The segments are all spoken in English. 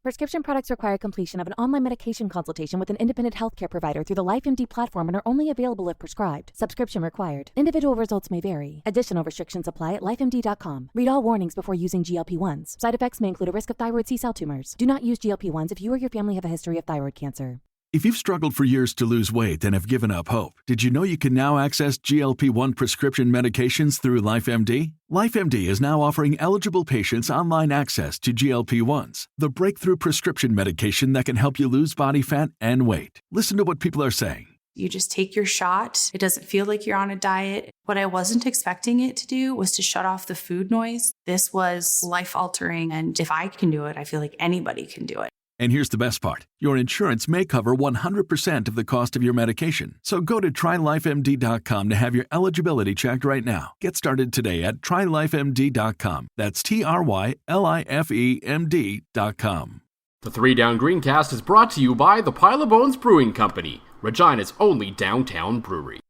Prescription products require completion of an online medication consultation with an independent healthcare provider through the LifeMD platform and are only available if prescribed. Subscription required. Individual results may vary. Additional restrictions apply at lifemd.com. Read all warnings before using GLP-1s. Side effects may include a risk of thyroid C-cell tumors. Do not use GLP-1s if you or your family have a history of thyroid cancer. If you've struggled for years to lose weight and have given up hope, did you know you can now access GLP-1 prescription medications through LifeMD? LifeMD is now offering eligible patients online access to GLP-1s, the breakthrough prescription medication that can help you lose body fat and weight. Listen to what people are saying. You just take your shot. It doesn't feel like you're on a diet. What I wasn't expecting it to do was to shut off the food noise. This was life-altering, and if I can do it, I feel like anybody can do it. And here's the best part. Your insurance may cover 100% of the cost of your medication. So go to trylifemd.com to have your eligibility checked right now. Get started today at trylifemd.com. That's trylifemd.com. The 3 Down Greencast is brought to you by the Pile of Bones Brewing Company, Regina's only downtown brewery.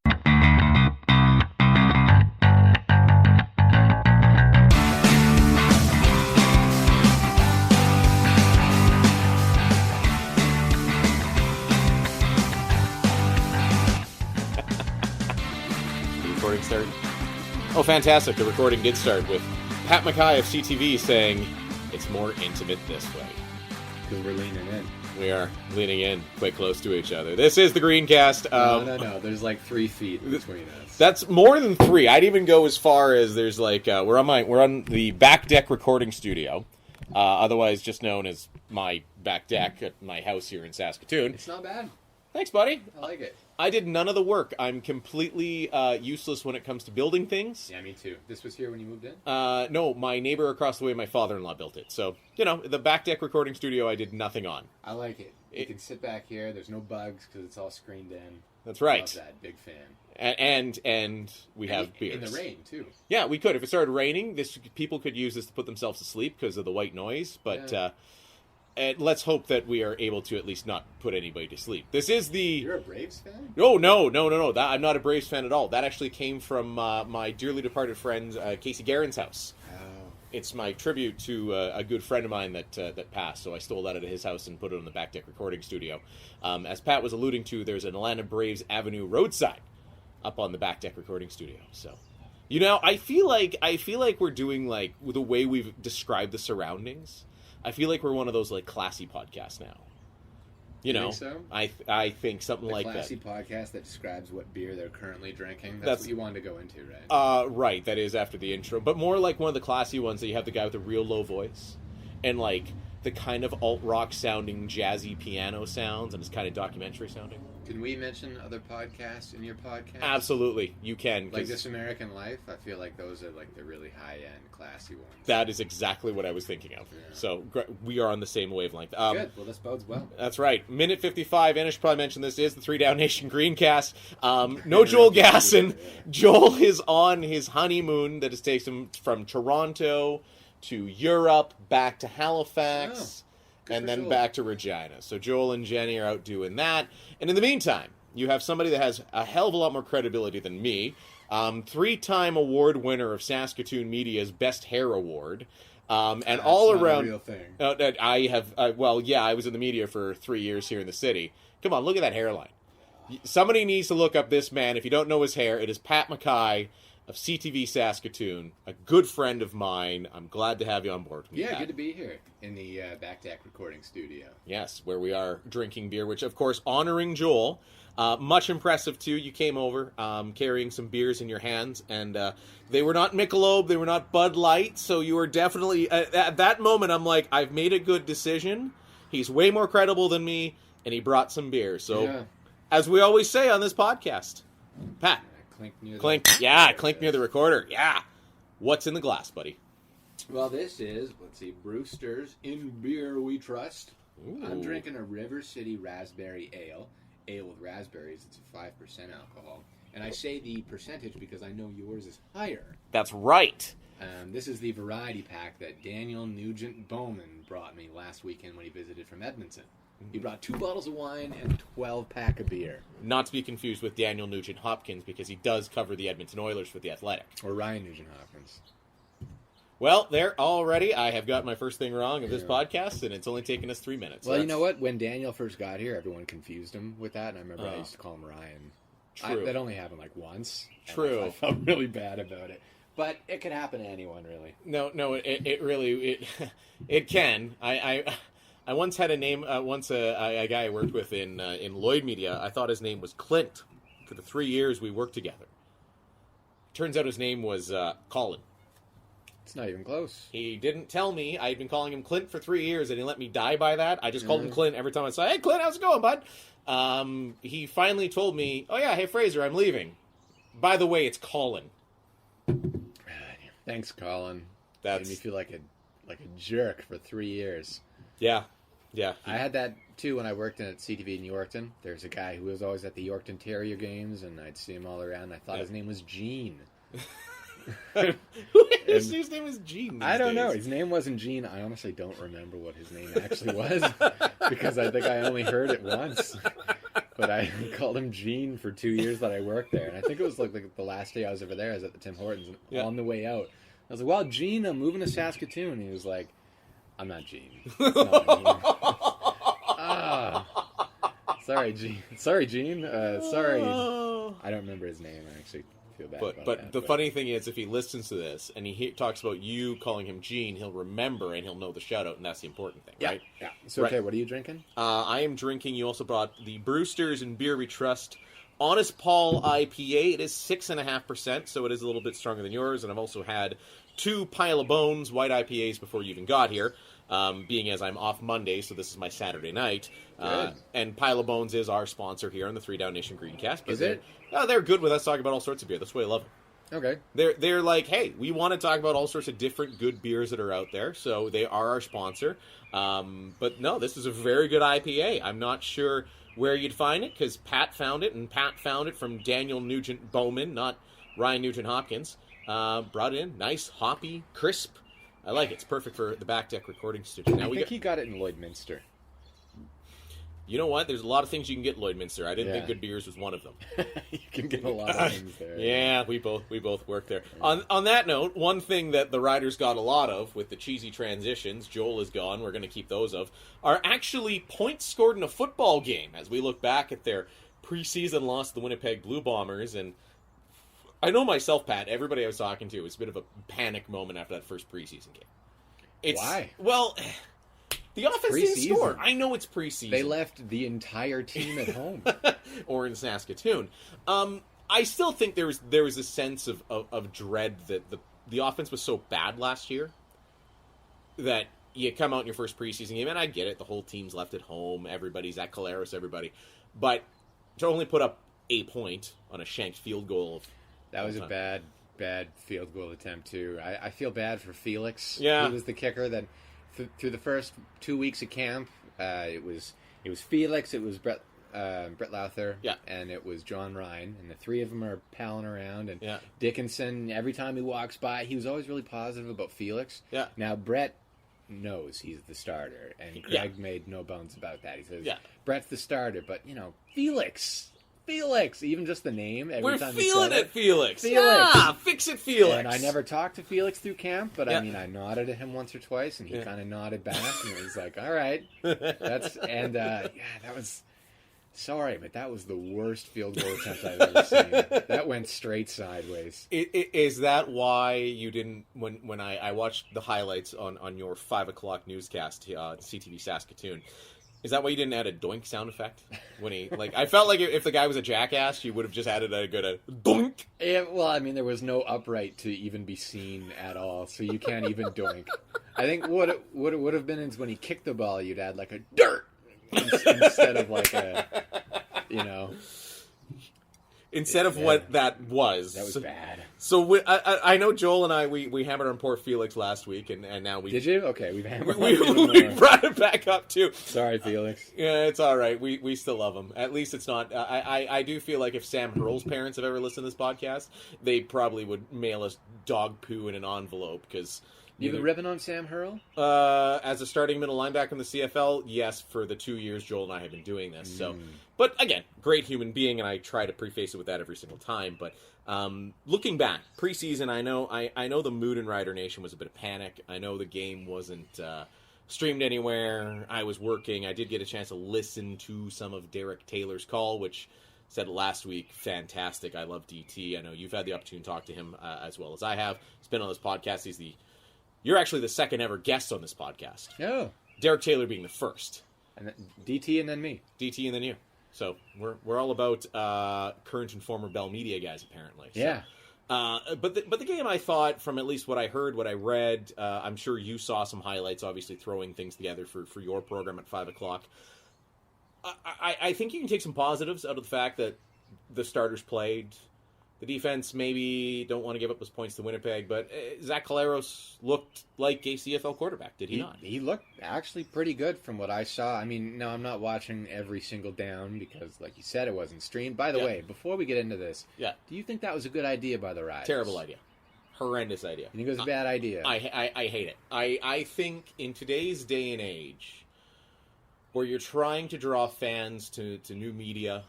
Recording start? Oh, fantastic. The recording did start with Pat Mckay of CTV saying it's more intimate this way. Because we're leaning in. We are leaning in quite close to each other. This is the Greencast. No. There's like 3 feet between us. That's more than 3. I'd even go as far as there's like we're on the back deck recording studio, otherwise just known as my back deck at my house here in Saskatoon. It's not bad. Thanks, buddy. I like it. I did none of the work. I'm completely useless when it comes to building things. Yeah, me too. This was here when you moved in? No, my neighbor across the way, my father-in-law, built it. So, the back deck recording studio I did nothing on. I like it. You can sit back here. There's no bugs because it's all screened in. That's right. Love that. Big fan. And we have beers. In the rain, too. Yeah, we could. If it started raining, people could use this to put themselves to sleep because of the white noise. But and let's hope that we are able to at least not put anybody to sleep. This is the... You're a Braves fan? Oh, no. I'm not a Braves fan at all. That actually came from my dearly departed friend Casey Guerin's house. Oh. It's my tribute to a good friend of mine that passed, so I stole that out of his house and put it on the back deck recording studio. As Pat was alluding to, there's an Atlanta Braves Avenue roadside up on the back deck recording studio. So, I feel like we're doing like the way we've described the surroundings. I feel like we're one of those like classy podcasts now. You think so? I think something like that. A classy podcast that describes what beer they're currently drinking. That's what you wanted to go into, right? Right. That is after the intro, but more like one of the classy ones that you have the guy with the real low voice and like the kind of alt rock sounding jazzy piano sounds, and it's kind of documentary sounding. Can we mention other podcasts in your podcast? Absolutely, you can. Like This American Life, I feel like those are like the really high-end, classy ones. That is exactly what I was thinking of. Yeah. So we are on the so wavelength. Good. Well, this bodes well. That's right. Minute 55, and I should probably mention this is the 3 Down Nation Greencast. No Joel Gasson. Joel is on his honeymoon that has taken him from Toronto to Europe, back to Halifax, and then back to Regina. So Joel and Jenny are out doing that. And in the meantime, you have somebody that has a hell of a lot more credibility than me. 3-time award winner of Saskatoon Media's Best Hair Award. And all around... Real thing. I have... I was in the media for 3 years here in the city. Come on, look at that hairline. Somebody needs to look up this man. If you don't know his hair, it is Pat Mckay of CTV Saskatoon, a good friend of mine. I'm glad to have you on board with me, Pat. Good to be here in the back deck recording studio. Yes, where we are drinking beer, which, of course, honoring Joel. Much impressive, too. You came over carrying some beers in your hands, and they were not Michelob, they were not Bud Light, so you were definitely... at that moment, I'm like, I've made a good decision. He's way more credible than me, and he brought some beer. So, as we always say on this podcast, Pat... Clink near the recorder. Yeah. What's in the glass, buddy? Well, this is, Brewster's In Beer We Trust. Ooh. I'm drinking a River City Raspberry Ale. Ale with raspberries. It's a 5% alcohol. And I say the percentage because I know yours is higher. That's right. This is the variety pack that Daniel Nugent Bowman brought me last weekend when he visited from Edmonton. He brought 2 bottles of wine and a 12-pack of beer. Not to be confused with Daniel Nugent Hopkins, because he does cover the Edmonton Oilers for The Athletic. Or Ryan Nugent Hopkins. Well, there already. I have got my first thing wrong of this podcast, and it's only taken us 3 minutes. Well, you know what? When Daniel first got here, everyone confused him with that, and I remember I used to call him Ryan. True. That only happened like once. True. I felt really bad about it. But it could happen to anyone, really. No, it really it can. I once had a name. A guy I worked with in Lloyd Media. I thought his name was Clint for the 3 years we worked together. Turns out his name was Colin. It's not even close. He didn't tell me. I'd been calling him Clint for 3 years, and he let me die by that. I just called him Clint every time I saw, "Hey, Clint, how's it going, bud?" He finally told me, "Oh yeah, hey Fraser, I'm leaving. By the way, it's Colin." Thanks, Colin. That made me feel like a jerk for 3 years. Yeah. I had that too when I worked at CTV in Yorkton. There's a guy who was always at the Yorkton Terrier games, and I'd see him all around. I thought his name was Gene. His name is Gene. I don't know. His name wasn't Gene. I honestly don't remember what his name actually was because I think I only heard it once. But I called him Gene for 2 years that I worked there. And I think it was like the last day I was over there. I was at the Tim Hortons. And on the way out, I was like, "Well, Gene, I'm moving to Saskatoon." And he was like, "I'm not Gene." Sorry, Gene. Sorry, Gene. Sorry. I don't remember his name. I actually feel bad about but that. the funny thing is, if he listens to this and he talks about you calling him Gene, he'll remember and he'll know the shout out, and that's the important thing, right? Yeah. So, okay, what are you drinking? I am drinking, you also brought the Brewsters and Beer We Trust Honest Paul IPA. It is 6.5%, so it is a little bit stronger than yours, and I've also had 2 Pile of Bones white IPAs before you even got here. Being as I'm off Monday, so this is my Saturday night. And Pile of Bones is our sponsor here on the 3 Down Nation Greencast. Is it? They're good with us talking about all sorts of beer. That's why I love them. Okay. They're like, hey, we want to talk about all sorts of different good beers that are out there, so they are our sponsor. But no, this is a very good IPA. I'm not sure where you'd find it, because Pat found it, and Pat found it from Daniel Nugent Bowman, not Ryan Nugent Hopkins. Brought it in, nice, hoppy, crisp. I like it. It's perfect for the back deck recording studio. Now I think he got it in Lloydminster. You know what? There's a lot of things you can get in Lloydminster. I didn't think Good Beers was one of them. You can get a lot of things there. Yeah, we both work there. On that note, one thing that the Riders got a lot of with the cheesy transitions, Joel is gone, we're going to keep those of, are actually points scored in a football game as we look back at their preseason loss to the Winnipeg Blue Bombers. And I know myself, Pat, everybody I was talking to, it was a bit of a panic moment after that first preseason game. Why? Well, the offense didn't score. I know it's preseason. They left the entire team at home. Or in Saskatoon. I still think there was a sense of dread that the offense was so bad last year that you come out in your first preseason game, and I get it, the whole team's left at home, everybody's at Caleros, everybody. But to only put up a point on a shanked field goal. That was a bad field goal attempt, too. I feel bad for Felix. Yeah. He was the kicker that through the first 2 weeks of camp, it was Felix, it was Brett Lowther, and it was John Ryan, and the three of them are palling around. And Dickinson, every time he walks by, he was always really positive about Felix. Yeah. Now Brett knows he's the starter, and Greg made no bones about that. He says, Brett's the starter, but Felix, even just the name. We're time feeling it, Felix. Felix. Yeah, fix it, Felix. And I never talked to Felix through camp, but I nodded at him once or twice, and he kind of nodded back, and he was like, "All right." That was sorry, but that was the worst field goal attempt I've ever seen. That went straight sideways. Is that why you didn't when I watched the highlights on your 5 o'clock newscast, CTV Saskatoon? Is that why you didn't add a doink sound effect when he I felt like if the guy was a jackass, you would have just added a good doink. There was no upright to even be seen at all, so you can't even doink. I think what it would have been is when he kicked the ball, you'd add like a dirt instead of like a instead of what that was. That was bad. So I know Joel and I we hammered on poor Felix last week, and now we did you? Okay, we've hammered. We brought it back up too. Sorry, Felix. Yeah, it's all right. We still love him. At least it's not. I do feel like if Sam Hurl's parents have ever listened to this podcast, they probably would mail us dog poo in an envelope because You been ripping on Sam Hurl? As a starting middle linebacker in the CFL, yes, for the 2 years Joel and I have been doing this. So, but again, great human being, and I try to preface it with that every single time. But looking back, preseason, I know the mood in Rider Nation was a bit of panic. I know the game wasn't streamed anywhere. I was working. I did get a chance to listen to some of Derek Taylor's call, which said last week, fantastic. I love DT. I know you've had the opportunity to talk to him as well as I have. He's been on this podcast. You're actually the second ever guest on this podcast. Oh. Derek Taylor being the first. And then DT and then me. DT and then you. So we're all about current and former Bell Media guys, apparently. So, yeah. But the game, I thought, from at least what I heard, what I read, I'm sure you saw some highlights, obviously throwing things together for your program at 5 o'clock. I think you can take some positives out of the fact that the starters played. The defense maybe don't want to give up those points to Winnipeg, but Zach Caleros looked like a CFL quarterback, did he not? He looked actually pretty good from what I saw. I mean, no, I'm not watching every single down because, like you said, it wasn't streamed. By the way, before we get into this, do you think that was a good idea by the Riders? Terrible idea. Horrendous idea. You think it was a bad idea? I hate it. I think in today's day and age, where you're trying to draw fans to new media,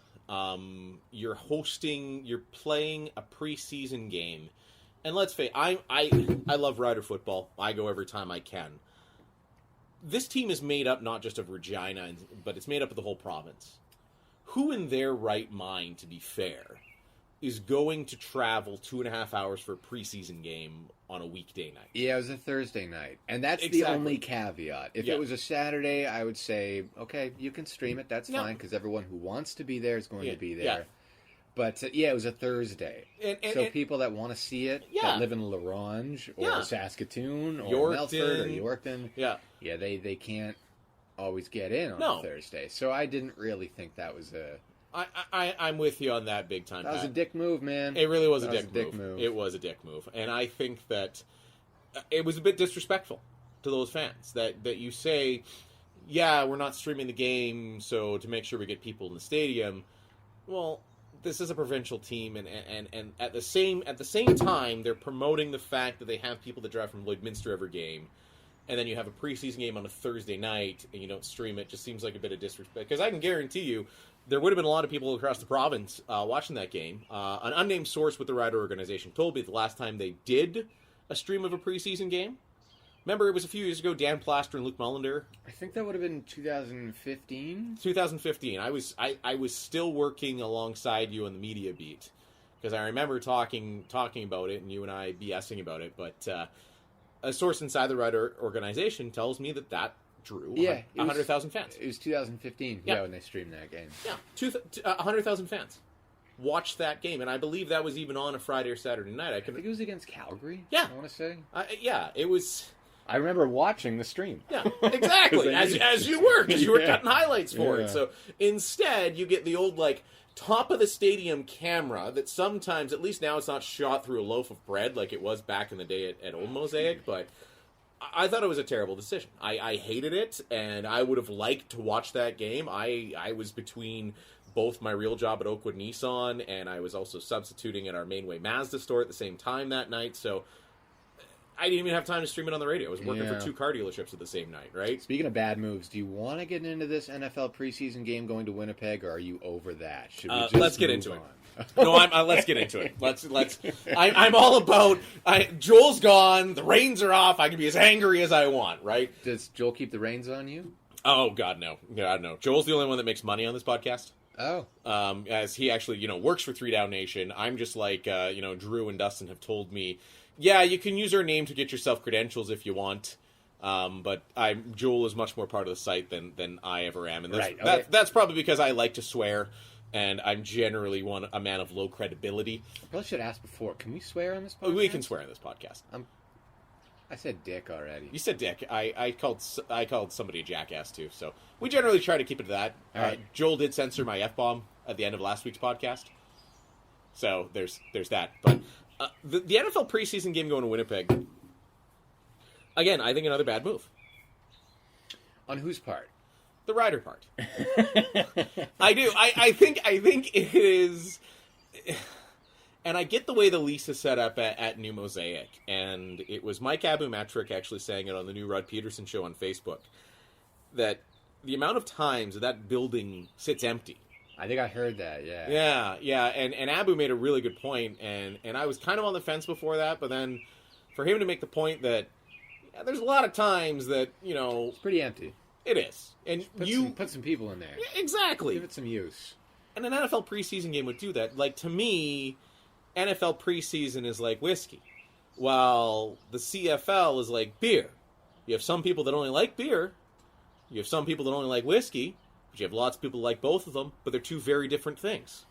you're playing a preseason game, and let's face it, I love Rider football. I go every time I can. This team is made up not just of Regina, but it's made up of the whole province. Who in their right mind, to be fair, is going to travel 2.5 hours for a preseason game on a weekday night? Yeah, it was a Thursday night. And that's the only caveat. If it was a Saturday, I would say, okay, you can stream it. That's fine, because everyone who wants to be there is going to be there. Yeah. But, it was a Thursday. So people that want to see it, that live in La Ronge or Saskatoon or Melfort or Yorkton, they can't always get in on a Thursday. So I didn't really think that was a... I'm with you on that big time. That was a dick move, man. It really was a dick move. It was a dick move. And I think that it was a bit disrespectful to those fans that you say, yeah, we're not streaming the game, so to make sure we get people in the stadium. Well, this is a provincial team, and at the same time, they're promoting the fact that they have people that drive from Lloydminster every game. And then you have a preseason game on a Thursday night, and you don't stream it. Just seems like a bit of disrespect. Because I can guarantee you, there would have been a lot of people across the province watching that game. An unnamed source with the Rider organization told me the last time they did a stream of a preseason game, remember it was a few years ago, Dan Plaster and Luke Mullender? I think that would have been 2015. 2015. I was still working alongside you on the media beat. Because I remember talking about it, and you and I BSing about it. But a source inside the Rider organization tells me that drew 100,000 fans. It was 2015, when they streamed that game. Yeah, 100,000 fans watched that game, and I believe that was even on a Friday or Saturday night. I think it was against Calgary. Yeah, I want to say. It was. I remember watching the stream. Yeah, exactly. as you were, because you were cutting highlights for it. So instead, you get the old top of the stadium camera that sometimes, at least now, it's not shot through a loaf of bread like it was back in the day at Old Mosaic, but. I thought it was a terrible decision. I hated it, and I would have liked to watch that game. I was between both my real job at Oakwood Nissan, and I was also substituting at our Mainway Mazda store at the same time that night, so I didn't even have time to stream it on the radio. I was working for 2 car dealerships at the same night, right? Speaking of bad moves, do you want to get into this NFL preseason game going to Winnipeg, or are you over that? Should we just let's get into it. No, let's get into it. I'm all about. Joel's gone. The reins are off. I can be as angry as I want. Right? Does Joel keep the reins on you? Oh God, no. God, no. Joel's the only one that makes money on this podcast. Oh. As he actually, works for 3 Down Nation. I'm just like, Drew and Dustin have told me, yeah, you can use our name to get yourself credentials if you want. But Joel is much more part of the site than I ever am, and that's probably because I like to swear. And I'm generally a man of low credibility. I probably should have asked before. Can we swear on this podcast? We can swear on this podcast. I said dick already. You said dick. I called somebody a jackass too. So we generally try to keep it to that. Right. Joel did censor my F-bomb at the end of last week's podcast. So there's that. But the NFL preseason game going to Winnipeg, again, I think another bad move. On whose part? The Rider part. I do. I think it is. And I get the way the lease is set up at New Mosaic. And it was Mike Abumetric actually saying it on the new Rod Peterson show on Facebook, that the amount of times that building sits empty. I think I heard that, yeah. Yeah. And Abu made a really good point, and I was kind of on the fence before that, but then for him to make the point that there's a lot of times that, It's pretty empty. It is. And Put some people in there. Exactly. Give it some use. And an NFL preseason game would do that. Like, to me, NFL preseason is like whiskey, while the CFL is like beer. You have some people that only like beer. You have some people that only like whiskey. But you have lots of people who like both of them, but they're two very different things.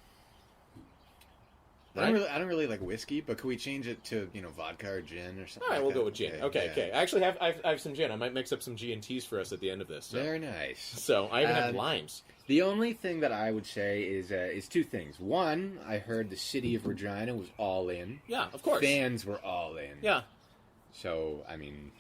Right? I don't really like whiskey, but could we change it to, vodka or gin or something? All right, we'll that? go with gin. Okay. I actually have some gin. I might mix up some G&Ts for us at the end of this. So. Very nice. So I even have limes. The only thing that I would say is two things. One, I heard the city of Regina was all in. Yeah, of course. Fans were all in. Yeah. So, I mean...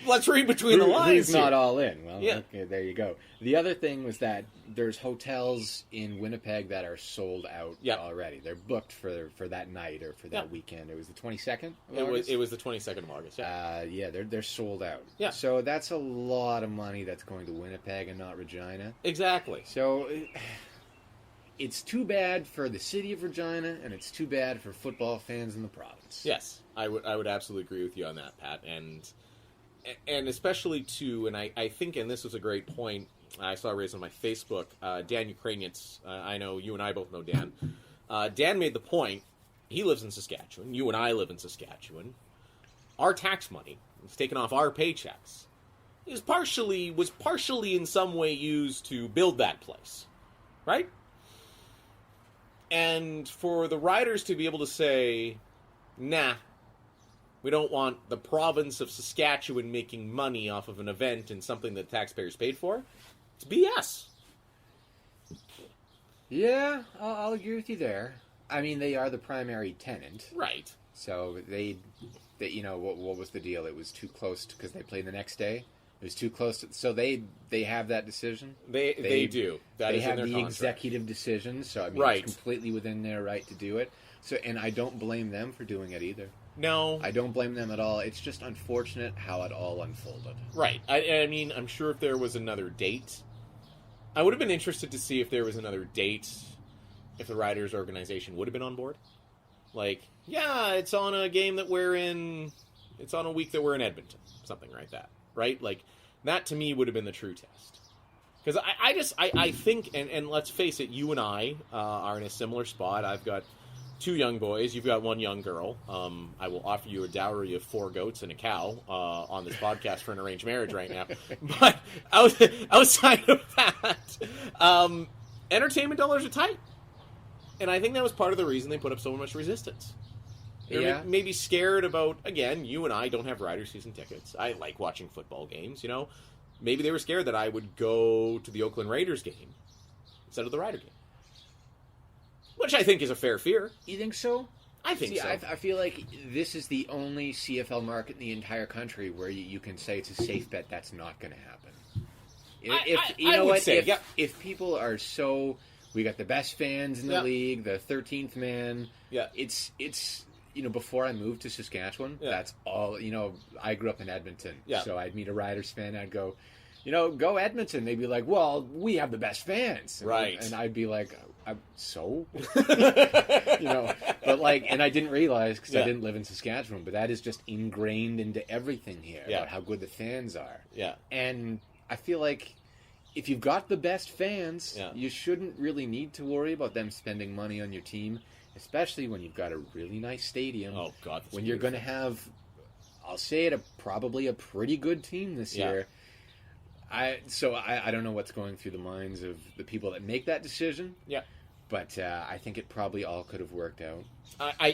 Let's read between the lines. Who's not all in? Well, yeah. Okay, there you go. The other thing was that there's hotels in Winnipeg that are sold out already. They're booked for that night or for that weekend. It was the 22nd of August? It was the 22nd of August, they're sold out. Yeah. So that's a lot of money that's going to Winnipeg and not Regina. Exactly. So... It's too bad for the city of Regina, and it's too bad for football fans in the province. Yes, I would absolutely agree with you on that, Pat, and especially too, and I think, and this was a great point I saw raised on my Facebook. Dan Ukrainians, I know you and I both know Dan. Dan made the point. He lives in Saskatchewan. You and I live in Saskatchewan. Our tax money is taken off our paychecks. Was partially in some way used to build that place, right? And for the riders to be able to say, nah, we don't want the province of Saskatchewan making money off of an event and something that taxpayers paid for, it's BS. Yeah, I'll agree with you there. I mean, they are the primary tenant. Right. So they what was the deal? It was too close because they played the next day. It was too close. So they have that decision. They do. That is in their contract. They have the executive decision. So I mean, it's completely within their right to do it. So, and I don't blame them for doing it either. No, I don't blame them at all. It's just unfortunate how it all unfolded. Right. I mean, I'm sure if there was another date, I would have been interested to see if there was another date, if the Riders organization would have been on board. Like, yeah, it's on a game that we're in. It's on a week that we're in Edmonton, something like that. Right? Like, that to me would have been the true test. Because I think, and let's face it, you and I are in a similar spot. I've got 2 young boys. You've got 1 young girl. I will offer you a dowry of 4 goats and a cow on this podcast for an arranged marriage right now. But outside of that, entertainment dollars are tight. And I think that was part of the reason they put up so much resistance. They're maybe scared about, again, you and I don't have Rider season tickets. I like watching football games, you know. Maybe they were scared that I would go to the Oakland Raiders game instead of the Rider game. Which I think is a fair fear. You think so? I think so. I feel like this is the only CFL market in the entire country where you can say it's a safe bet that's not going to happen. If people are so... We got the best fans in the league, the 13th man. Yeah. It's before I moved to Saskatchewan, that's all, I grew up in Edmonton. Yeah. So I'd meet a Riders fan, I'd go, go Edmonton. They'd be like, well, we have the best fans. Right. And I'd be like, so? But and I didn't realize because I didn't live in Saskatchewan, but that is just ingrained into everything here about how good the fans are. Yeah. And I feel like if you've got the best fans, you shouldn't really need to worry about them spending money on your team, especially when you've got a really nice stadium. Oh, God. When you're going to have, I'll say it, probably a pretty good team this year. I don't know what's going through the minds of the people that make that decision. Yeah. But I think it probably all could have worked out. I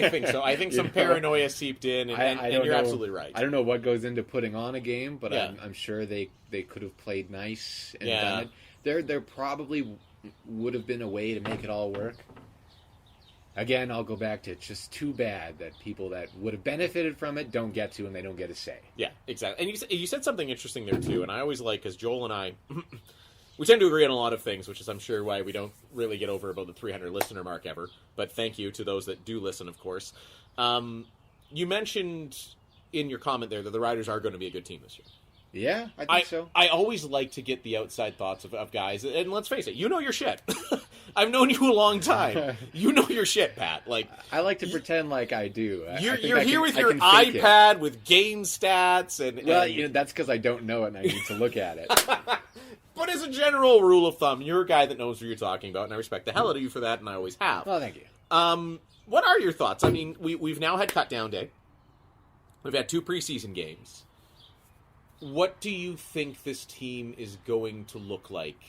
think so. I think some paranoia seeped in, and you're absolutely right. I don't know what goes into putting on a game, but I'm sure they could have played nice and done it. There probably would have been a way to make it all work. Again, I'll go back to it's just too bad that people that would have benefited from it don't get to, and they don't get a say. Yeah, exactly. And you said something interesting there, too, and I always like, because Joel and I, we tend to agree on a lot of things, which is, I'm sure, why we don't really get over about the 300 listener mark ever. But thank you to those that do listen, of course. You mentioned in your comment there that the Riders are going to be a good team this year. Yeah, I think so. I always like to get the outside thoughts of guys, and let's face it, you know your shit. I've known you a long time. You know your shit, Pat. Like, I like to pretend like I do. You're here with your iPad with game stats, and that's because I don't know it and I need to look at it. But as a general rule of thumb, you're a guy that knows what you're talking about, and I respect the hell out of you for that, and I always have. Well, thank you. What are your thoughts? I mean, we've now had cut down day. We've had 2 preseason games. What do you think this team is going to look like?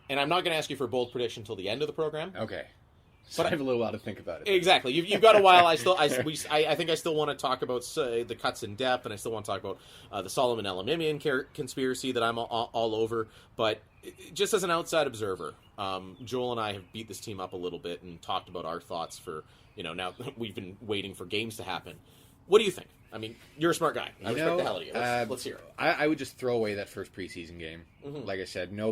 And I'm not going to ask you for a bold prediction until the end of the program. Okay. So I have a little while to think about it. Exactly. You've got a while. I think I still want to talk about the cuts in depth, and I still want to talk about the Solomon Elamimian conspiracy that I'm all over. But just as an outside observer, Joel and I have beat this team up a little bit and talked about our thoughts for, now we've been waiting for games to happen. What do you think? I mean, you're a smart guy. I respect the hell out of you. Let's hear it. I would just throw away that first preseason game. Mm-hmm. Like I said, none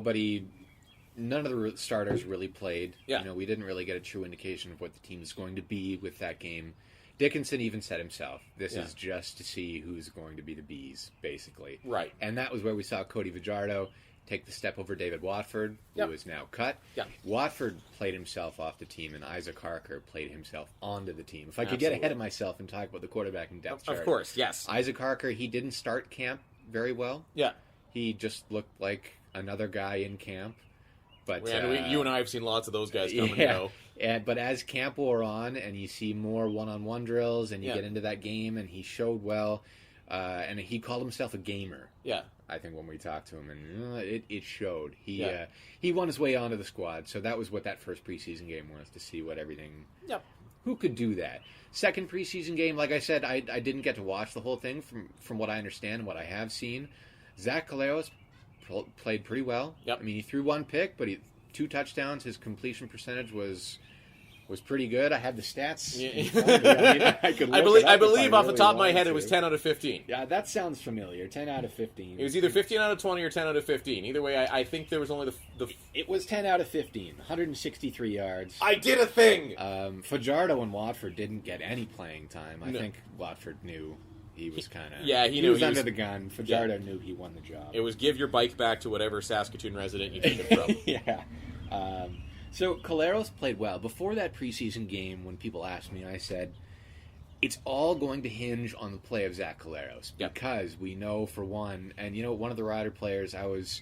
of the starters really played. Yeah. We didn't really get a true indication of what the team is going to be with that game. Dickinson even said himself, this is just to see who's going to be the bees, basically. Right. And that was where we saw Cody Fajardo take the step over David Watford, who is now cut. Yep. Watford played himself off the team, and Isaac Harker played himself onto the team. If I could get ahead of myself and talk about the quarterbacking depth chart. Of course, yes. Isaac Harker, he didn't start camp very well. Yeah. He just looked like another guy in camp. But you and I have seen lots of those guys come and go. But as camp wore on, and you see more one-on-one drills, and you get into that game, and he showed well, and he called himself a gamer. Yeah. I think when we talked to him, and it showed. He won his way onto the squad, so that was what that first preseason game was, to see what everything... Yep. Who could do that? Second preseason game, like I said, I didn't get to watch the whole thing from what I understand and what I have seen. Zach Collaros played pretty well. Yep. I mean, he threw 1 pick, but 2 touchdowns. His completion percentage was pretty good. I have the stats. Yeah. I believe off the top of my head it was 10 out of 15. Yeah, that sounds familiar. 10 out of 15. It was either 15 out of 20 or 10 out of 15. Either way, I think there was only the... It was 10 out of 15. 163 yards. I did a thing! Fajardo and Watford didn't get any playing time. I think Watford knew he was kind of... Yeah, he was under the gun. Fajardo knew he won the job. It was give your bike back to whatever Saskatoon resident you took it from. Yeah. So Collaros played well. Before that preseason game, when people asked me, I said, it's all going to hinge on the play of Zach Collaros. Because we know, for one, and one of the Rider players, I was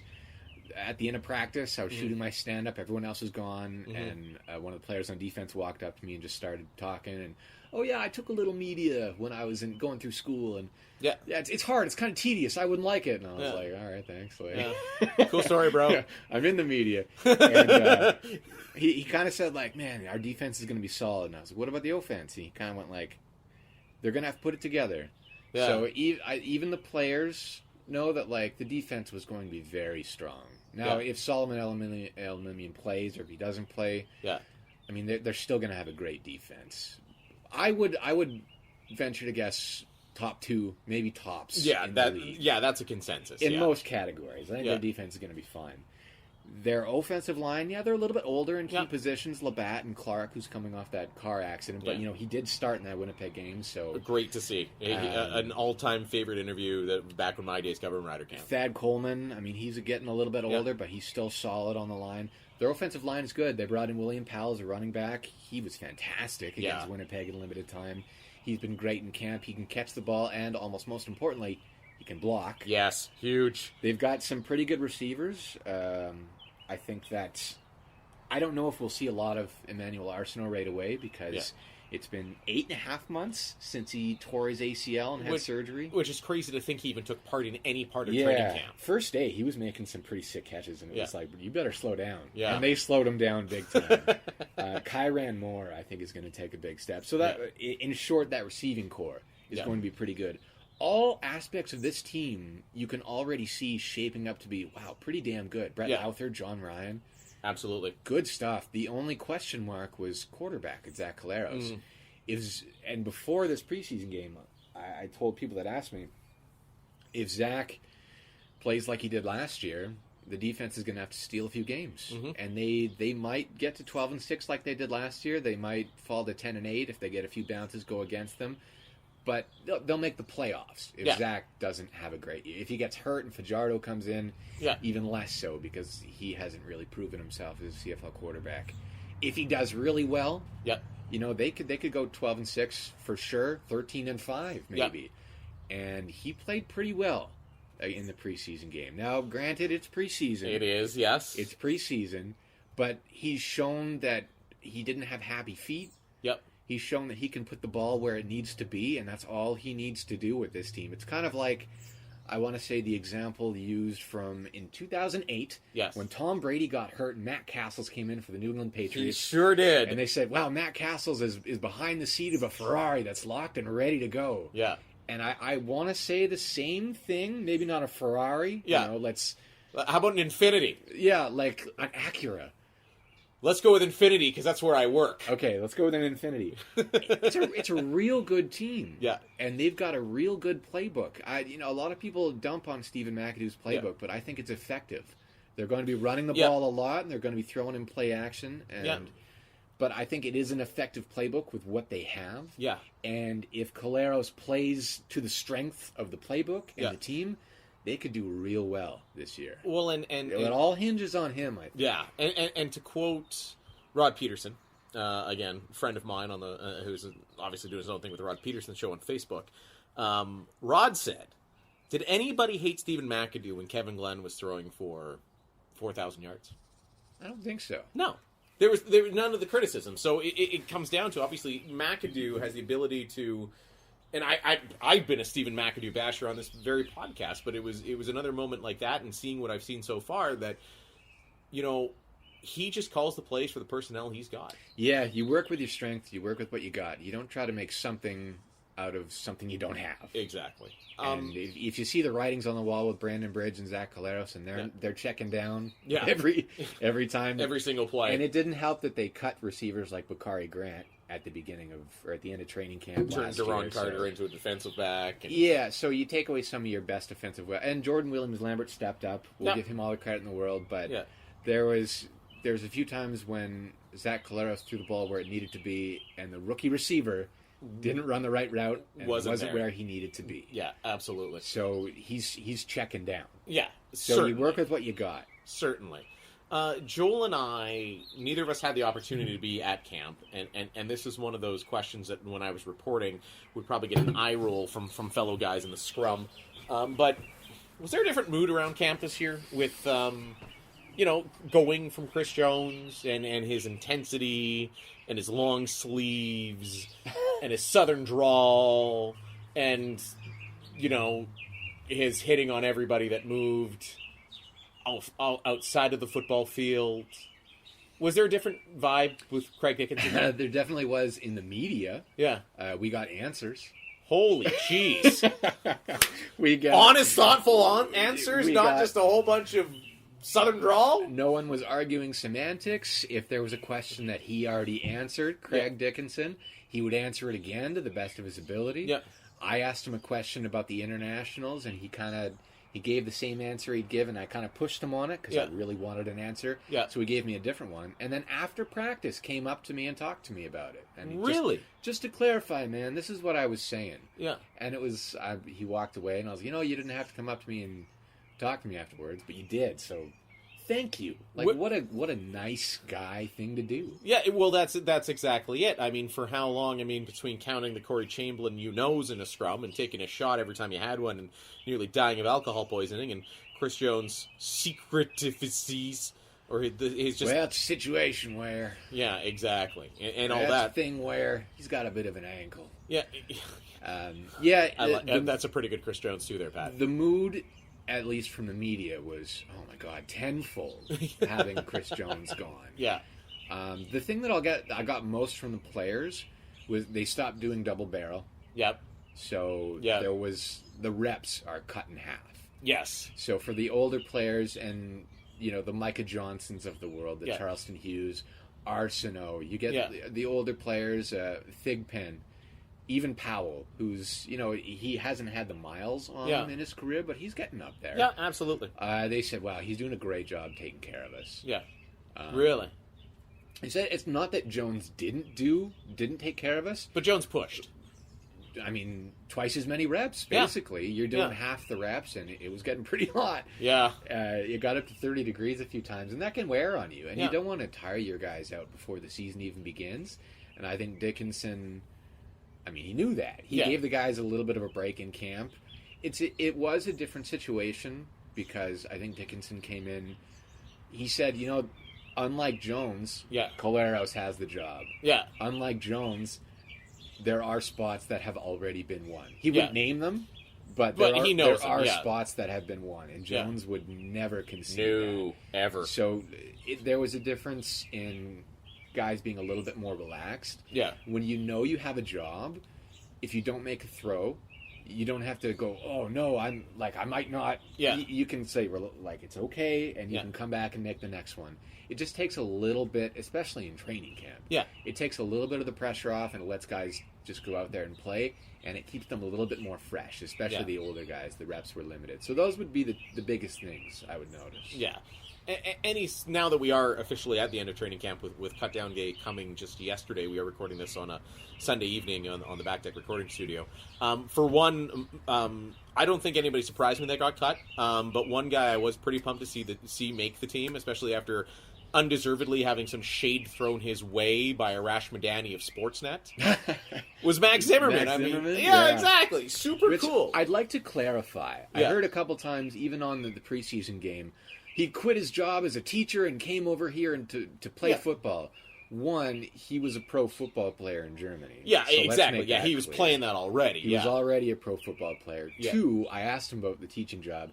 at the end of practice, I was shooting my stand-up, everyone else was gone, and one of the players on defense walked up to me and just started talking, and, I took a little media when I was going through school, and it's hard, it's kind of tedious, I wouldn't like it, and I was like, all right, thanks. Like, cool story, bro. I'm in the media. And he kind of said, like, man, our defense is going to be solid. And I was like, what about the offense? And he kind of went like, they're going to have to put it together. Yeah. So even the players know that, like, the defense was going to be very strong. Now, if Solomon Elamimian plays or if he doesn't play, I mean, they're still going to have a great defense. I would venture to guess top 2, maybe tops. Yeah, in the league. That's a consensus. In most categories. I think their defense is going to be fine. Their offensive line, they're a little bit older in key positions. Labatt and Clark, who's coming off that car accident, but he did start in that Winnipeg game. So great to see. An all-time favorite interview that back when my days covering Rider Camp. Thad Coleman, I mean, he's getting a little bit older, but he's still solid on the line. Their offensive line is good. They brought in William Powell as a running back. He was fantastic against Winnipeg in limited time. He's been great in camp. He can catch the ball, and almost most importantly, he can block. Yes, huge. They've got some pretty good receivers. I think that I don't know if we'll see a lot of Emmanuel Arsenault right away because it's been 8.5 months since he tore his ACL and had surgery. Which is crazy to think he even took part in any part of training camp. First day, he was making some pretty sick catches, and it was like, you better slow down. Yeah. And they slowed him down big time. Kyran Moore, I think, is going to take a big step. So that, in short, that receiving core is going to be pretty good. All aspects of this team you can already see shaping up to be, pretty damn good. Brett Lowther, John Ryan. Absolutely. Good stuff. The only question mark was quarterback at Zach Collaros. And before this preseason game, I told people that asked me, if Zach plays like he did last year, the defense is going to have to steal a few games, and they might get to 12-6 like they did last year. They might fall to 10-8 if they get a few bounces go against them, but they'll make the playoffs if Zach doesn't have a great year. If he gets hurt and Fajardo comes in, even less so because he hasn't really proven himself as a CFL quarterback. If he does really well, you know, they could go 12-6 for sure, 13-5 maybe, and he played pretty well in the preseason game. Now, granted, it's preseason. It is, yes. It's preseason, but he's shown that he didn't have happy feet. He's shown that he can put the ball where it needs to be, and that's all he needs to do with this team. It's kind of like, I want to say the example used from in 2008 when Tom Brady got hurt and Matt Castles came in for the New England Patriots. He sure did. And they said, wow, Matt Castles is behind the seat of a Ferrari that's locked and ready to go. And I want to say the same thing, maybe not a Ferrari. You know, how about an Infiniti? Yeah, like an Acura. Let's go with Infiniti because that's where I work. Okay, let's go with an Infiniti. It's a real good team. And they've got a real good playbook. A lot of people dump on Stephen McAdoo's playbook, but I think it's effective. They're going to be running the ball a lot, and they're going to be throwing in play action. But I think it is an effective playbook with what they have. And if Collaros plays to the strength of the playbook and the team, they could do real well this year. Well, and it all hinges on him, I think. And to quote Rod Peterson, again, friend of mine on the who's obviously doing his own thing with the Rod Peterson show on Facebook, Rod said, "Did anybody hate Stephen McAdoo when Kevin Glenn was throwing for 4,000 yards?" I don't think so. No. There was none of the criticism. So it comes down to, obviously, McAdoo has the ability to... And I've been a Stephen McAdoo basher on this very podcast, but it was another moment like that, and seeing what I've seen so far, that, you know, he just calls the plays for the personnel he's got. Yeah, you work with your strength, you work with what you got. You don't try to make something out of something you don't have. Exactly. And if you see the writings on the wall with Brandon Bridge and Zach Collaros, and they're checking down every time, every single play, and it didn't help that they cut receivers like Bakari Grant at the beginning of or at the end of training camp. Turned Deron Carter into a defensive back. And... so you take away some of your best offensive and Jordan Williams-Lambert stepped up. We'll give him all the credit in the world, but there was a few times when Zach Collaros threw the ball where it needed to be, and the rookie receiver didn't run the right route and wasn't where he needed to be. Yeah, absolutely. So he's checking down. Yeah, so certainly. You work with what you got. Certainly. Joel and I, neither of us had the opportunity to be at camp, and this is one of those questions that when I was reporting would probably get an eye roll from fellow guys in the scrum. But was there a different mood around camp this year with, going from Chris Jones and his intensity and his long sleeves and his southern drawl and, his hitting on everybody that moved outside of the football field? Was there a different vibe with Craig Dickinson? There definitely was in the media. Yeah. We got answers. Holy jeez. We got honest, thoughtful answers, not just a whole bunch of southern drawl? No one was arguing semantics. If there was a question that he already answered, Craig Dickinson, he would answer it again to the best of his ability. Yeah. I asked him a question about the internationals, and he gave the same answer he'd given. I kind of pushed him on it because I really wanted an answer. Yeah. So he gave me a different one. And then after practice, came up to me and talked to me about it. And really? Just to clarify, man, this is what I was saying. Yeah. And it was, he walked away, and I was like, you didn't have to come up to me and talk to me afterwards, but you did. So thank you. Like, what a nice guy thing to do. Yeah, well, that's exactly it. I mean, for how long? I mean, between counting the Corey Chamberlain knows in a scrum and taking a shot every time you had one and nearly dying of alcohol poisoning, and Chris Jones' secretivities, or his just... Well, it's a situation where... Yeah, exactly. And all that. that. That's a thing where he's got a bit of an ankle. Yeah. That's a pretty good Chris Jones, too, there, Pat. The mood... at least from the media, was, oh my God, tenfold having Chris Jones gone. Yeah. The thing that I got most from the players was they stopped doing double barrel. Yep. So there was, the reps are cut in half. Yes. So for the older players and, the Micah Johnsons of the world, the Charleston Hughes, Arsenault, you get the older players, Thigpen, even Powell, who's, he hasn't had the miles on him in his career, but he's getting up there. Yeah, absolutely. They said, wow, he's doing a great job taking care of us. Yeah. Really? He said it's not that Jones didn't take care of us. But Jones pushed. I mean, twice as many reps, basically. You're doing half the reps, and it was getting pretty hot. Yeah. You got up to 30 degrees a few times, and that can wear on you. And you don't want to tire your guys out before the season even begins. And I think Dickinson, he knew that. He gave the guys a little bit of a break in camp. It was a different situation because I think Dickinson came in. He said, unlike Jones, Collaros has the job. Yeah. Unlike Jones, there are spots that have already been won. He would name them, but there are spots that have been won, and Jones would never concede that. Ever. So there was a difference in guys being a little bit more relaxed. Yeah. When you have a job, if you don't make a throw, you don't have to go, oh, no, I might not. Yeah. You can say, it's okay, and you can come back and make the next one. It just takes a little bit, especially in training camp. Yeah. It takes a little bit of the pressure off, and it lets guys just go out there and play, and it keeps them a little bit more fresh, especially the older guys. The reps were limited. So those would be the biggest things I would notice. Yeah. Now that we are officially at the end of training camp with Cut Down Day coming just yesterday, we are recording this on a Sunday evening on the Back Deck recording studio. For one, I don't think anybody surprised me that got cut, but one guy I was pretty pumped to see make the team, especially after undeservedly having some shade thrown his way by Arash Madani of Sportsnet, was Max Zimmerman. Yeah, exactly. Super cool. I'd like to clarify. I heard a couple times, even on the preseason game, he quit his job as a teacher and came over here and to play football. One, he was a pro football player in Germany. Yeah, so exactly. Yeah, he was playing that already. He was already a pro football player. Yeah. Two, I asked him about the teaching job.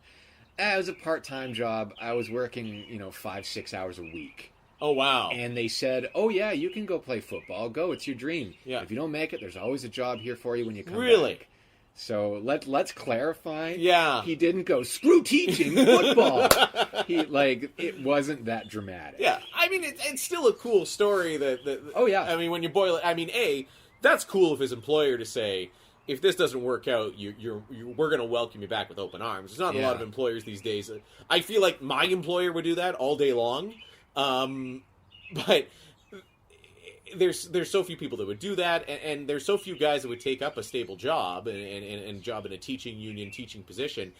It was a part-time job. I was working, 5-6 hours a week. Oh, wow. And they said, oh, yeah, you can go play football. Go, it's your dream. Yeah. If you don't make it, there's always a job here for you when you come back. So let's clarify. Yeah. He didn't go, screw teaching, football. It wasn't that dramatic. Yeah. It's still a cool story oh, yeah. When you boil it, that's cool of his employer to say, if this doesn't work out, we're going to welcome you back with open arms. There's not a lot of employers these days. I feel like my employer would do that all day long. But there's so few people that would do that, and there's so few guys that would take up a stable job and job in a teaching union, teaching position,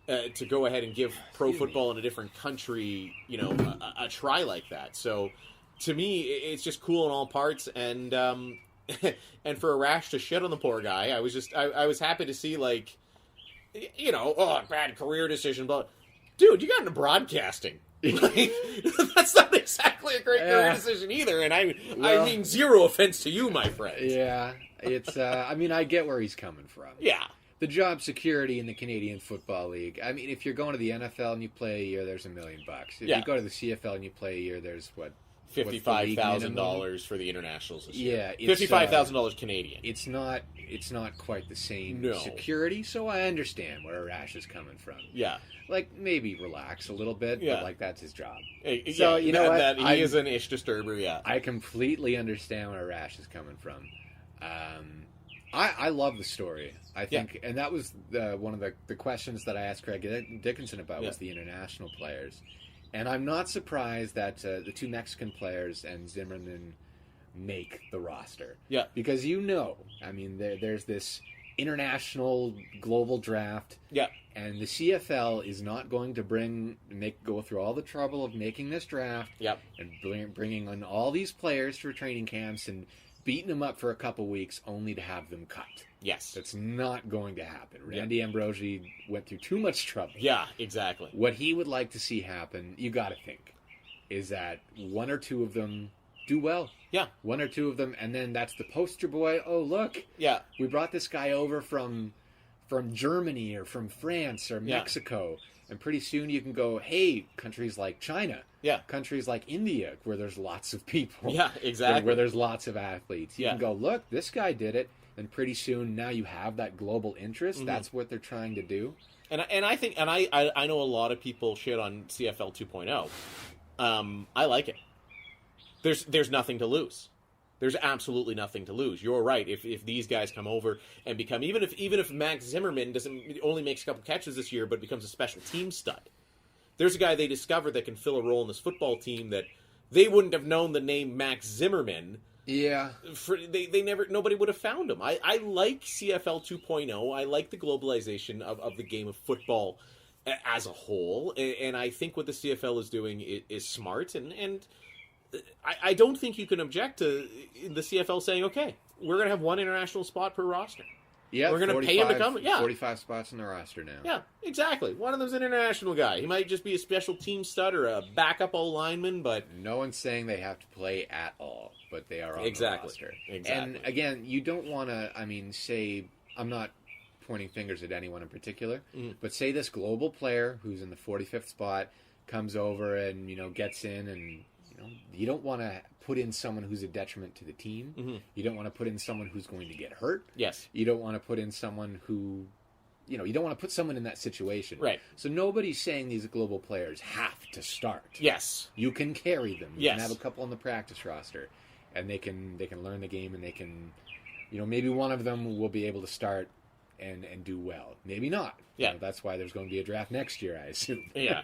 to go ahead and give pro football in a different country, a try like that. So to me, it's just cool in all parts, and and for Arash to shit on the poor guy, I was happy to see, bad career decision, but dude, you got into broadcasting. That's not exactly a great career decision either, and I mean zero offense to you, my friend. Yeah, it's I get where he's coming from. Yeah. The job security in the Canadian Football League. If you're going to the NFL and you play a year, there's $1 million. If you go to the CFL and you play a year, there's what? $55,000 for the internationals this year. Yeah, $55,000 Canadian. It's not quite the same security, so I understand where Arash is coming from. Yeah, maybe relax a little bit, but that's his job. So you know what? He is an ish disturber. Yeah, I completely understand where Arash is coming from. I love the story. I think, and that was one of the questions that I asked Craig Dickinson about was the international players. And I'm not surprised that the two Mexican players and Zimmerman make the roster. Yeah. Because there's this international global draft. Yeah. And the CFL is not going to go through all the trouble of making this draft. Yep. And bringing on all these players for training camps and beating them up for a couple weeks only to have them cut. Yes. That's not going to happen. Randy Ambrosi went through too much trouble. Yeah, exactly. What he would like to see happen, you got to think, is that one or two of them do well. Yeah. One or two of them, and then that's the poster boy. Oh, look. Yeah. We brought this guy over from Germany or from France or Mexico. And pretty soon you can go, hey, countries like China. Yeah. Countries like India, where there's lots of people. Yeah, exactly. Where there's lots of athletes. You can go, look, this guy did it. And pretty soon now you have that global interest. Mm-hmm. That's what they're trying to do. And I think, and I know a lot of people shit on CFL 2.0. I like it. There's nothing to lose. There's absolutely nothing to lose. You're right. If these guys come over and become, even if Max Zimmerman only makes a couple catches this year, but becomes a special team stud, there's a guy they discover that can fill a role in this football team that they wouldn't have known the name Max Zimmerman. Yeah. Nobody would have found him. I like CFL 2.0. I like the globalization of the game of football as a whole, and I think what the CFL is doing is smart, and I don't think you can object to the CFL saying, okay, we're going to have one international spot per roster. Yeah, we're going to pay him to come. Yeah, 45 spots in the roster now. Yeah, exactly. One of them's an international guy. He might just be a special team stud or a backup O-lineman, but no one's saying they have to play at all, but they are on the roster. Exactly. And again, you don't want to, say, I'm not pointing fingers at anyone in particular, but say this global player who's in the 45th spot comes over and, gets in, and, you don't want to put in someone who's a detriment to the team. Mm-hmm. You don't want to put in someone who's going to get hurt. Yes. You don't want to put in someone who, you don't want to put someone in that situation. Right. So nobody's saying these global players have to start. Yes. You can carry them. You Yes. can have a couple on the practice roster, and they can learn the game, and they can, maybe one of them will be able to start and do well. Maybe not. Yeah. That's why there's going to be a draft next year, I assume. Yeah,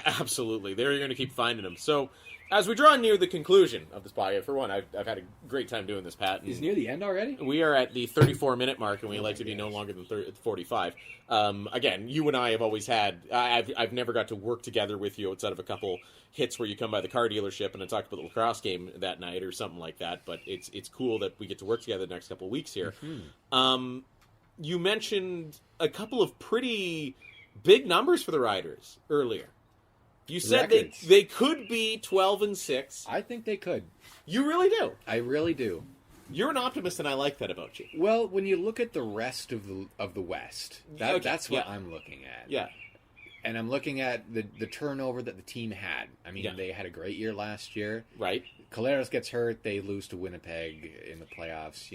absolutely. They're going to keep finding them. So, as we draw near the conclusion of this podcast, for one, I've had a great time doing this, Pat. Is near the end already? We are at the 34-minute mark, and we like to be no longer than 45. Again, you and I have always had... I've never got to work together with you outside of a couple hits where you come by the car dealership and I talk about the lacrosse game that night or something like that, but it's cool that we get to work together the next couple of weeks here. Mm-hmm. You mentioned a couple of pretty big numbers for the Riders earlier. You said they could be 12-6. I think they could. You really do. I really do. You're an optimist, and I like that about you. Well, when you look at the rest of the West, that's what I'm looking at. Yeah. And I'm looking at the turnover that the team had. They had a great year last year. Right. Caleros gets hurt. They lose to Winnipeg in the playoffs.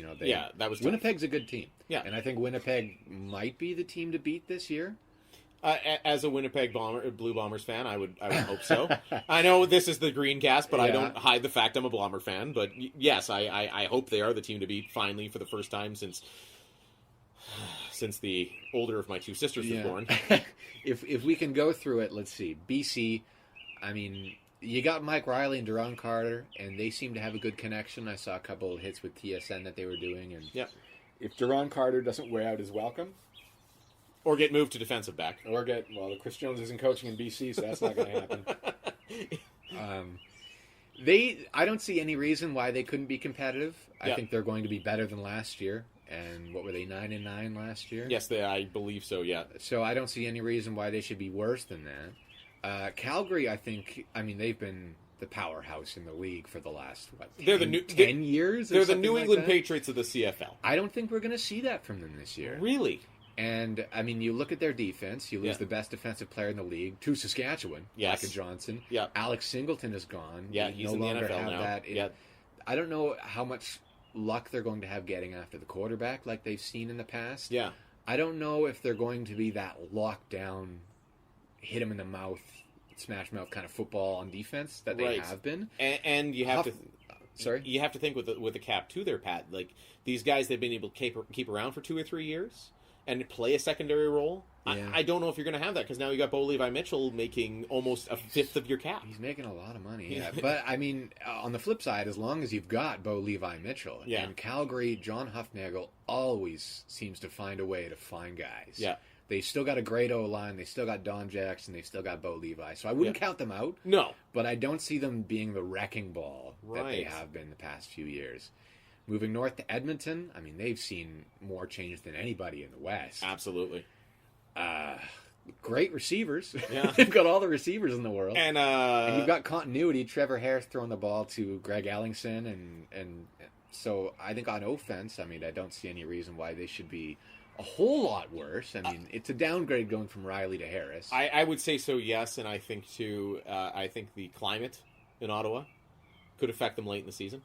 That was tough. Winnipeg's a good team. Yeah. And I think Winnipeg might be the team to beat this year. As a Winnipeg Blue Bombers fan, I would hope so. I know this is the Green Cast, but I don't hide the fact I'm a Blomber fan. But yes, I hope they are the team to beat finally for the first time since the older of my two sisters was born. If we can go through it, let's see. BC, you got Mike Riley and Duron Carter, and they seem to have a good connection. I saw a couple of hits with TSN that they were doing. And if Duron Carter doesn't wear out his welcome... Or get moved to defensive back. Chris Jones isn't coaching in BC, so that's not going to happen. I don't see any reason why they couldn't be competitive. I think they're going to be better than last year. And what were they, 9-9 last year? Yes, I believe so, yeah. So I don't see any reason why they should be worse than that. Calgary, I think, they've been the powerhouse in the league for the last, 10 years? They're the New England Patriots of the CFL. I don't think we're going to see that from them this year. Really? And, you look at their defense, you lose the best defensive player in the league to Saskatchewan, Micah Johnson. Yeah. Alex Singleton is gone. Yeah, he's in the NFL now. That. I don't know how much luck they're going to have getting after the quarterback like they've seen in the past. Yeah. I don't know if they're going to be that lockdown, hit him in the mouth, smash mouth kind of football on defense that they have been. And you have to... Sorry? You have to think with the cap, too, there, Pat. Like, these guys they've been able to keep around for 2 or 3 years and play a secondary role. Yeah. I don't know if you're going to have that because now you got Bo Levi Mitchell making almost a fifth of your cap. He's making a lot of money. Yeah. But, on the flip side, as long as you've got Bo Levi Mitchell, and Calgary, John Huffnagel always seems to find a way to find guys. Yeah. They still got a great O-line. They still got Don Jackson. They still got Bo Levi. So I wouldn't count them out. No. But I don't see them being the wrecking ball that they have been the past few years. Moving north to Edmonton, they've seen more change than anybody in the West. Absolutely. Great receivers. Yeah. They've got all the receivers in the world. And you've got continuity. Trevor Harris throwing the ball to Greg Ellingson. And so I think on offense, I don't see any reason why they should be a whole lot worse. It's a downgrade going from Riley to Harris. I would say so, yes. And I think, too, I think the climate in Ottawa could affect them late in the season.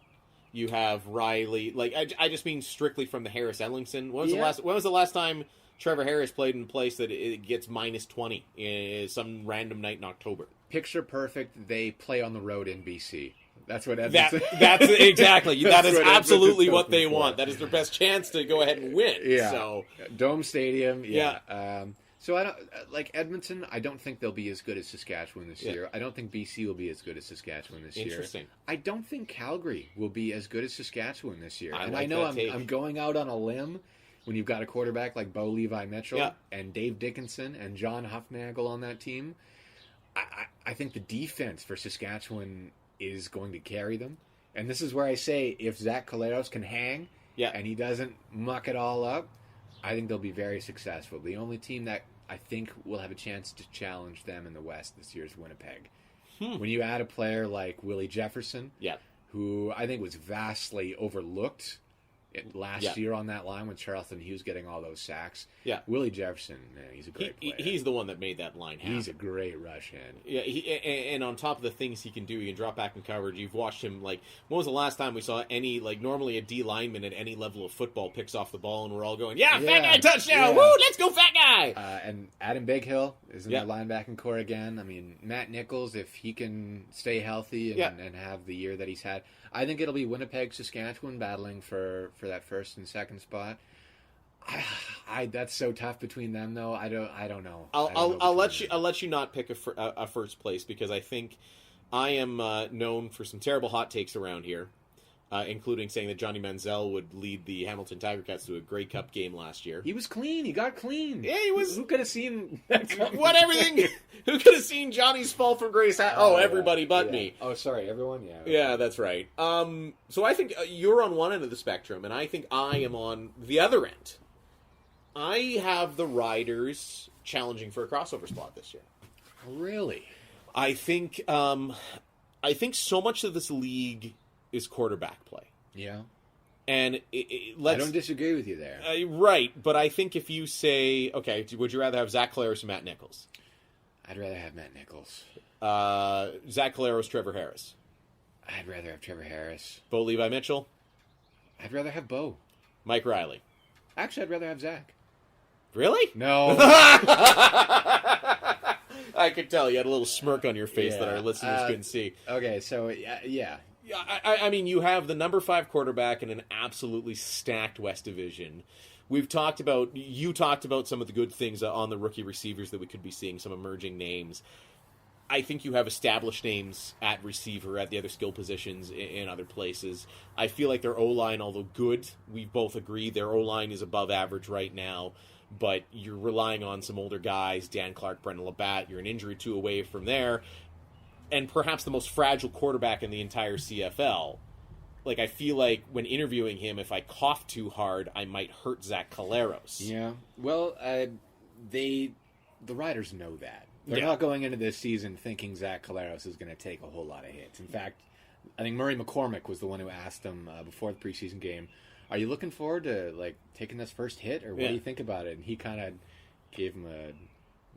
You have Riley, I just mean strictly from the Harris Ellingson. When was the last time Trevor Harris played in a place that it gets minus 20 some random night in October? Picture perfect. They play on the road in BC. That's what Edmonton. That's exactly. That is what absolutely Edmonton's what they hoping for. want. That is their best chance to go ahead and win. Yeah. So Dome Stadium. Yeah. So I don't like Edmonton. I don't think they'll be as good as Saskatchewan this Yeah. year. I don't think BC will be as good as Saskatchewan this year. Interesting. I don't think Calgary will be as good as Saskatchewan this year. I And like I know that take. I'm going out on a limb when you've got a quarterback like Bo Levi Mitchell Yeah. and Dave Dickinson and John Huffnagel on that team. I think the defense for Saskatchewan is going to carry them. And this is where I say if Zach Collaros can hang and he doesn't muck it all up, I think they'll be very successful. The only team that I think will have a chance to challenge them in the West this year is Winnipeg. When you add a player like Willie Jefferson, who I think was vastly overlooked last year on that line with Charlton Hughes getting all those sacks. Yeah. Willie Jefferson, man, he's a great player. He's the one that made that line happen. He's a great rush hand. Yeah, and on top of the things he can do, he can drop back in coverage. You've watched him, like, when was the last time we saw any, like, normally a D lineman at any level of football picks off the ball and we're all going, fat guy touchdown! Yeah. Woo, let's go fat guy! And Adam Bighill is in the linebacking core again. I mean, Matt Nichols, if he can stay healthy and have the year that he's had, I think it'll be Winnipeg, Saskatchewan battling for that first and second spot. That's so tough between them, though. I don't know. I'll let you not pick a first place because I think I am known for some terrible hot takes around here, including saying that Johnny Manziel would lead the Hamilton Tiger Cats to a Grey Cup game last year. He was clean. He got clean. Yeah, he was. Who could have seen what everything? Who could have seen Johnny's fall from grace? Everybody but me. Oh, sorry, everyone. Yeah. Yeah, that's right. So I think you're on one end of the spectrum, and I think I am on the other end. I have the Riders challenging for a crossover spot this year. Really? I think so much of this league is quarterback play. Yeah. And I don't disagree with you there. Right, but I think if you say, okay, would you rather have Zach Collaros or Matt Nichols? I'd rather have Matt Nichols. Zach Collaros, Trevor Harris. I'd rather have Trevor Harris. Bo Levi Mitchell. I'd rather have Bo. Mike Riley. Actually, I'd rather have Zach. Really? No. I could tell you had a little smirk on your face that our listeners couldn't see. Okay, so yeah. I mean, you have the number 5 quarterback in an absolutely stacked West Division. You talked about some of the good things on the rookie receivers that we could be seeing, some emerging names. I think you have established names at receiver, at the other skill positions in other places. I feel like their O-line, although good, we both agree their O-line is above average right now, but you're relying on some older guys, Dan Clark, Brendan Labatt. You're an injury or two away from there. And perhaps the most fragile quarterback in the entire CFL. Like, I feel like when interviewing him, if I cough too hard, I might hurt Zach Collaros. Yeah. Well, the Riders know that. They're not going into this season thinking Zach Collaros is going to take a whole lot of hits. In fact, I think Murray McCormick was the one who asked him before the preseason game, are you looking forward to like taking this first hit, or what do you think about it? And he kind of gave him a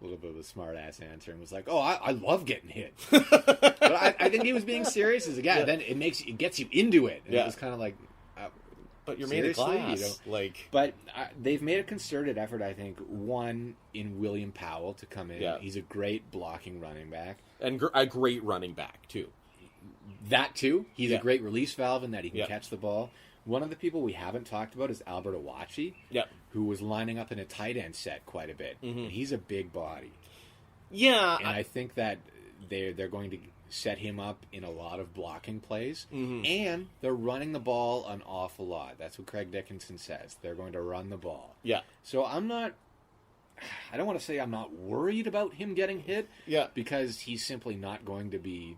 little bit of a smart-ass answer and was like, oh, I love getting hit. But I think he was being serious as a guy. Then it gets you into it. And it was kind of like... But you're made of glass. You know? But they've made a concerted effort, I think, one, in William Powell to come in. Yeah. He's a great blocking running back. And a great running back, too. That, too. He's a great release valve in that he can Yeah. catch the ball. One of the people we haven't talked about is Albert Awachi, who was lining up in a tight end set quite a bit. Mm-hmm. And he's a big body. Yeah. And I think that they're going to set him up in a lot of blocking plays. Mm-hmm. And they're running the ball an awful lot. That's what Craig Dickinson says. They're going to run the ball. Yeah. So I don't want to say I'm not worried about him getting hit. Yeah. Because he's simply not going to be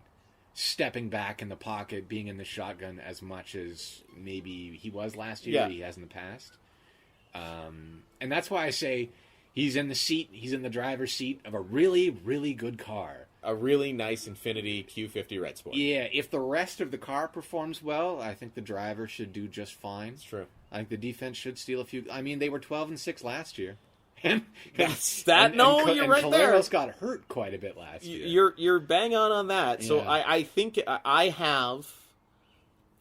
stepping back in the pocket, being in the shotgun as much as maybe he was last year, or he has in the past. And that's why I say he's in the driver's seat of a really, really good car. A really nice Infiniti Q50 Red Sport. Yeah, if the rest of the car performs well, I think the driver should do just fine. It's true. I think the defense should steal a few. I mean, they were 12-6 last year. You're right Collaros there. Collaros got hurt quite a bit last year. You're bang on that. So I think I have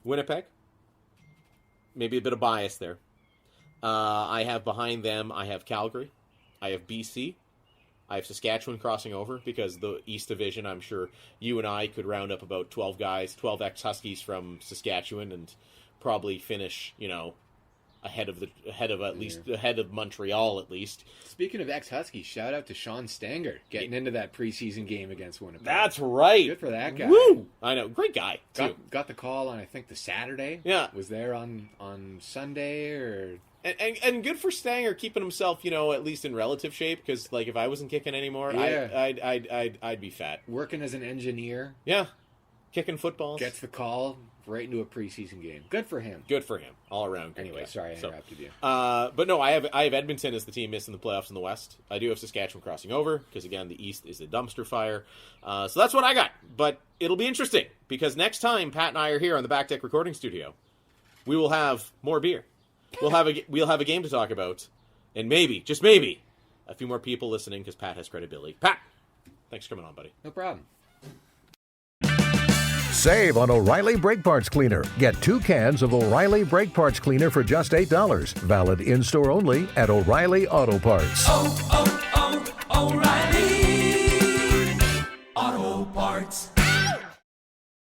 Winnipeg. Maybe a bit of bias there. I have behind them, I have Calgary. I have BC. I have Saskatchewan crossing over because the East Division, I'm sure you and I could round up about 12 guys, 12 ex-Huskies from Saskatchewan and probably finish, ahead of Montreal at least. Speaking of ex-Huskies, shout out to Sean Stanger getting into that preseason game against Winnipeg. That's right. Good for that guy. Woo! I know, great guy too. Got the call on I think the Saturday. Yeah, was there on Sunday or. And good for Stanger keeping himself, at least in relative shape. Because like if I wasn't kicking anymore, I'd be fat. Working as an engineer. Yeah, kicking footballs. Gets the call right into a preseason game. Good for him. Good for him. All around. Anyway, sorry I interrupted you. But no, I have Edmonton as the team missing the playoffs in the West. I do have Saskatchewan crossing over because again the East is a dumpster fire. So that's what I got. But it'll be interesting because next time Pat and I are here on the Back Deck recording studio, we will have more beer. We'll have a game to talk about, and maybe, just maybe, a few more people listening because Pat has credibility. Pat, thanks for coming on, buddy. No problem. Save on O'Reilly Brake Parts Cleaner. Get 2 cans of O'Reilly Brake Parts Cleaner for just $8. Valid in-store only at O'Reilly Auto Parts. O'Reilly.